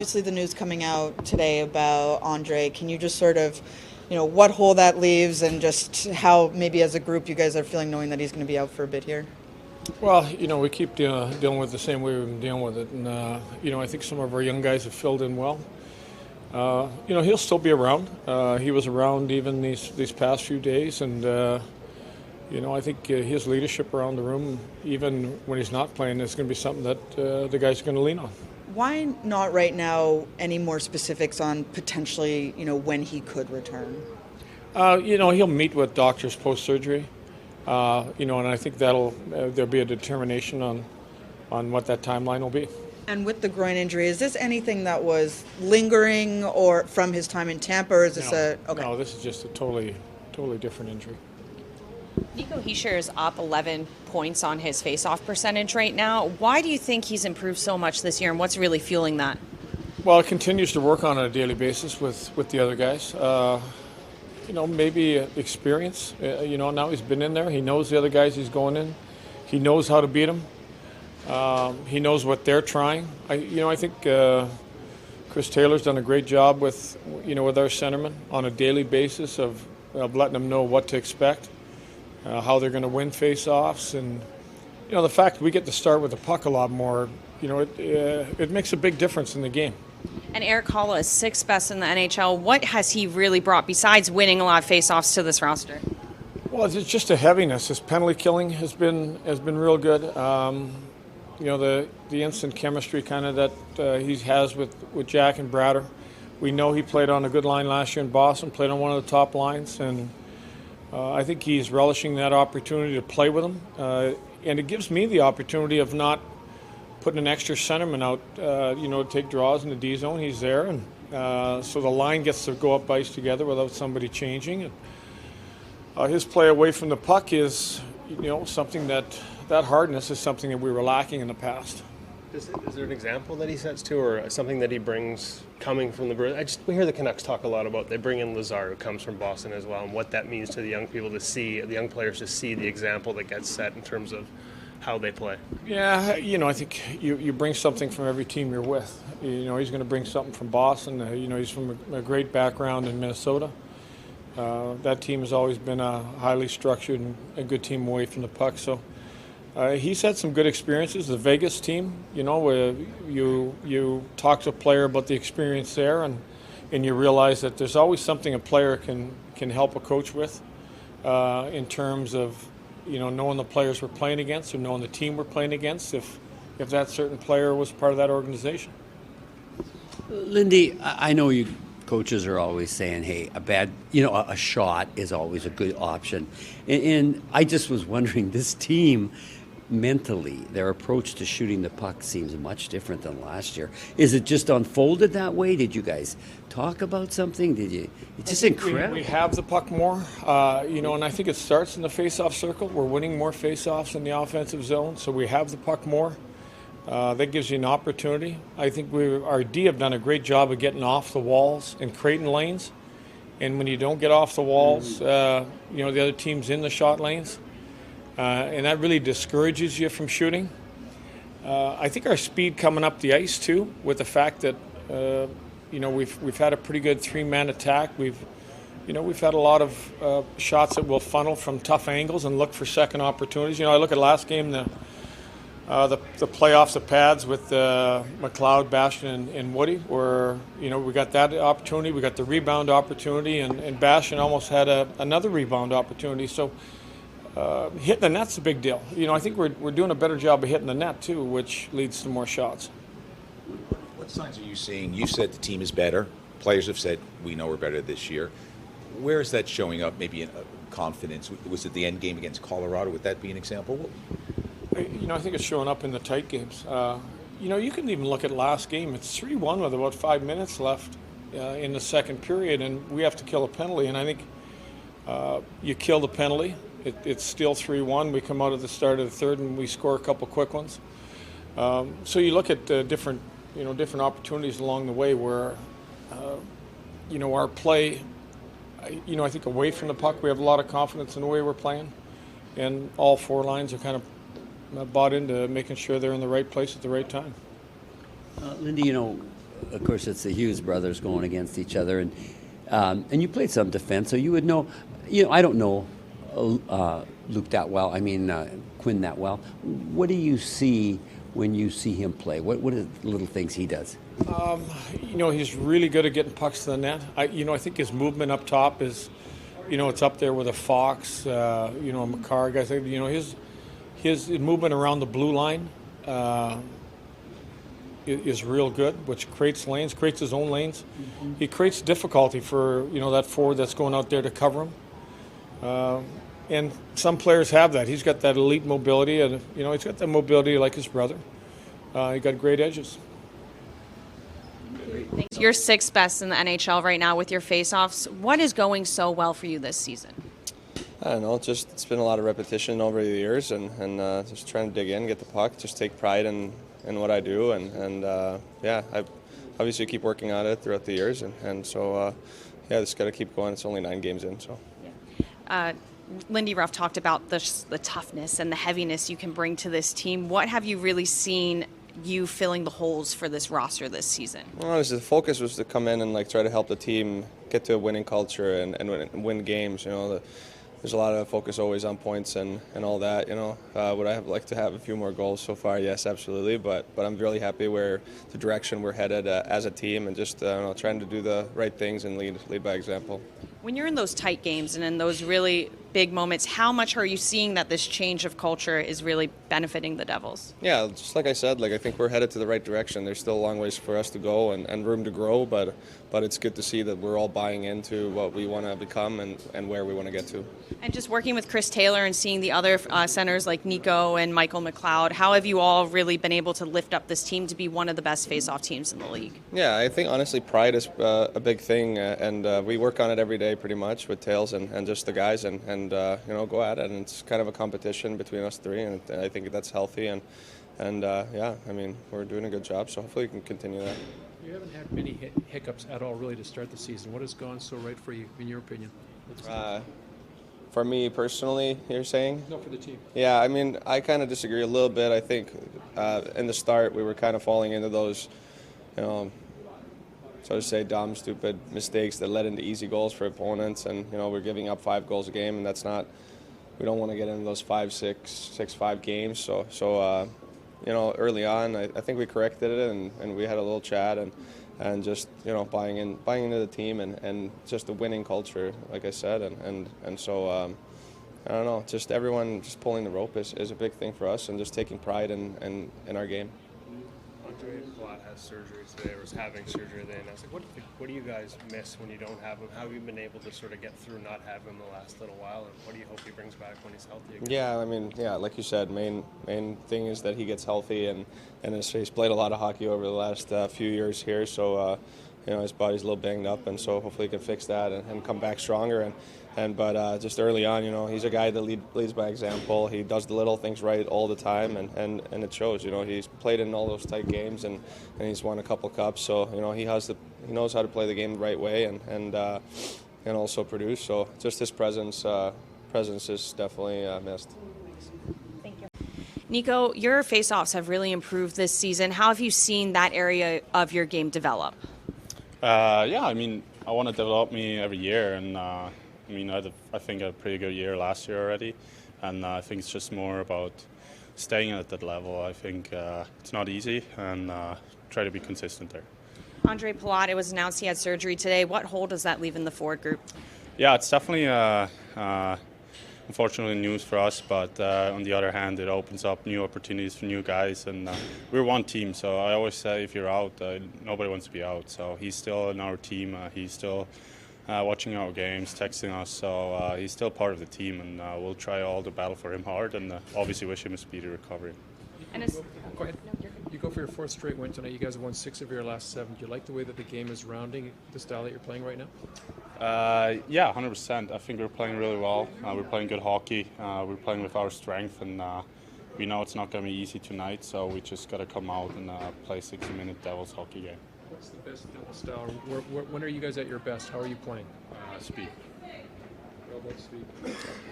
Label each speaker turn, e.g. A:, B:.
A: Obviously, the news coming out today about Andre, can you just sort of, what hole that leaves and just how maybe as a group you guys are feeling knowing that he's going to be out for a bit here?
B: Well, we keep dealing with it the same way we've been dealing with it. And, I think some of our young guys have filled in well. He'll still be around. He was around even these past few days. And, I think his leadership around the room, even when he's not playing, is going to be something that the guys are going to lean on.
A: Why not right now any more specifics on potentially, when he could return?
B: He'll meet with doctors post-surgery. And I think there'll be a determination on what that timeline will be.
A: And with the groin injury, is this anything that was lingering or from his time in Tampa, or is this
B: No, this is just a totally different injury.
C: Nico Hischier is up 11 points on his face-off percentage right now. Why do you think he's improved so much this year, and what's really fueling that?
B: Well, it continues to work on a daily basis with the other guys. Maybe experience. Now he's been in there. He knows the other guys he's going in. He knows how to beat them. He knows what they're trying. I think Chris Taylor's done a great job with our centermen on a daily basis of letting them know what to expect, how they're going to win face-offs, and the fact we get to start with the puck a lot more. It makes a big difference in the game.
C: And Erik Haula is sixth best in the NHL. What has he really brought besides winning a lot of face-offs to this roster?
B: Well, it's just a heaviness. His penalty killing has been real good. The instant chemistry kind of that he has with Jack and Bratter. We know he played on a good line last year in Boston, played on one of the top lines, and I think he's relishing that opportunity to play with him. And it gives me the opportunity of not putting an extra centerman out, to take draws in the D zone. He's there, and so the line gets to go up ice together without somebody changing. And, his play away from the puck is, something that hardness is something that we were lacking in the past.
D: Is there an example that he sets to, or something that he brings coming from the Bruins? We hear the Canucks talk a lot about, they bring in Lazar, who comes from Boston as well, and what that means to the young people to see, the young players to see the example that gets set in terms of how they play.
B: Yeah, I think you bring something from every team you're with. He's going to bring something from Boston. He's from a great background in Minnesota. That team has always been a highly structured and a good team away from the puck. So he's had some good experiences. The Vegas team, where you talk to a player about the experience there, and you realize that there's always something a player can help a coach with in terms of knowing the players we're playing against or knowing the team we're playing against if that certain player was part of that organization.
E: Lindy, I know you coaches are always saying, hey, a shot is always a good option. And I just was wondering, this team, mentally, their approach to shooting the puck seems much different than last year. Is it just unfolded that way? Did you guys talk about something? It's just incredible.
B: We have the puck more, and I think it starts in the face-off circle. We're winning more face-offs in the offensive zone, so we have the puck more. That gives you an opportunity. I think our D have done a great job of getting off the walls and creating lanes. And when you don't get off the walls, the other team's in the shot lanes. And that really discourages you from shooting. I think our speed coming up the ice too, with the fact that we've had a pretty good three-man attack. We've had a lot of shots that will funnel from tough angles and look for second opportunities. I look at last game, the playoffs, the pads with McLeod, Bastian, and Woody, where we got that opportunity. We got the rebound opportunity, and Bastian almost had another rebound opportunity. So. Hitting the net's a big deal. I think we're doing a better job of hitting the net too, which leads to more shots.
F: What signs are you seeing? You said the team is better. Players have said we know we're better this year. Where is that showing up? Maybe in confidence. Was it the end game against Colorado? Would that be an example?
B: I think it's showing up in the tight games. You can even look at last game. It's 3-1 with about 5 minutes left in the second period, and we have to kill a penalty. And I think you kill the penalty. It's still 3-1. We come out at the start of the third and we score a couple quick ones. So you look at different opportunities along the way where, our play, I think away from the puck, we have a lot of confidence in the way we're playing. And all four lines are kind of bought into making sure they're in the right place at the right time.
E: Lindy, of course, it's the Hughes brothers going against each other, and you played some defense, so you would know. I don't know Luke that well. I mean Quinn that well. What do you see when you see him play? What are the little things he does?
B: He's really good at getting pucks to the net. I think his movement up top is, it's up there with a Fox, Makar guys. His movement around the blue line is real good, which creates his own lanes. Mm-hmm. He creates difficulty for, that forward that's going out there to cover him. And some players have that. He's got that elite mobility, and, he's got that mobility like his brother. He got great edges.
C: You're sixth best in the NHL right now with your faceoffs. What is going so well for you this season?
G: I don't know. It's been a lot of repetition over the years, and just trying to dig in, get the puck, just take pride in what I do, and I obviously keep working on it throughout the years, and so just got to keep going. It's only 9 games in, so.
C: Lindy Ruff talked about the toughness and the heaviness you can bring to this team. What have you really seen you filling the holes for this roster this season?
G: Well, the focus was to come in and try to help the team get to a winning culture and win games. There's a lot of focus always on points and all that. Would I like to have a few more goals so far? Yes, absolutely. But I'm really happy where the direction we're headed as a team, and just trying to do the right things and lead by example.
C: When you're in those tight games and in those really big moments, how much are you seeing that this change of culture is really benefiting the Devils?
G: Yeah, just like I said, I think we're headed to the right direction. There's still a long ways for us to go and room to grow, but it's good to see that we're all buying into what we want to become and where we want to get to.
C: And just working with Chris Taylor and seeing the other centers like Nico and Michael McLeod, how have you all really been able to lift up this team to be one of the best face-off teams in the league?
G: Yeah, I think honestly pride is a big thing, and we work on it every day pretty much with Tails and just the guys, and go at it, and it's kind of a competition between us three, and I think that's healthy, and we're doing a good job, so hopefully we can continue that.
H: You haven't had many hiccups at all really to start the season. What has gone so right for you, in your opinion?
G: For me personally, you're saying?
H: No, for the team.
G: Yeah, I kind of disagree a little bit. I think in the start we were kind of falling into those, so to say, dumb, stupid mistakes that led into easy goals for opponents, and we're giving up 5 goals a game, and that's not. We don't want to get into those 5-6-5 games. So early on, I think we corrected it, and we had a little chat, and just buying into the team, and just the winning culture, like I said, and so I don't know, just everyone just pulling the rope is a big thing for us, and just taking pride in our game.
D: Andre Palat has surgery today, or is having surgery today, and I was like, what do you guys miss when you don't have him? How have you been able to sort of get through not having him the last little while, and what do you hope he brings back when he's healthy again?
G: Yeah, like you said, main thing is that he gets healthy, and he's played a lot of hockey over the last few years here, so his body's a little banged up, and so hopefully he can fix that and come back stronger. But just early on, he's a guy that leads by example. He does the little things right all the time, and it shows. He's played in all those tight games, and he's won a couple cups. So he knows how to play the game the right way, and also produce. So just his presence is definitely missed.
C: Thank you. Nico, your face-offs have really improved this season. How have you seen that area of your game develop?
I: I want to develop me every year, and I think I had a pretty good year last year already, and I think it's just more about staying at that level. I think it's not easy, and try to be consistent there.
C: Andre Palat, it was announced he had surgery today. What hole does that leave in the forward group?
I: Yeah, it's definitely unfortunately news for us, but on the other hand, it opens up new opportunities for new guys, and we're one team, so I always say if you're out, nobody wants to be out. So he's still in our team, he's still watching our games, texting us, so he's still part of the team, and we'll try all to battle for him hard, and obviously wish him a speedy recovery.
H: Go ahead. You go for your 4th straight win tonight. You guys have won 6 of your last 7. Do you like the way that the game is rounding the style that you're playing right now?
I: Yeah, 100%. I think we're playing really well. We're playing good hockey. We're playing with our strength, and we know it's not going to be easy tonight, so we just got to come out and play a 60-minute Devils hockey game.
H: What's the best Devil style? When are you guys at your best? How are you playing?
I: Speed.
H: What about speed?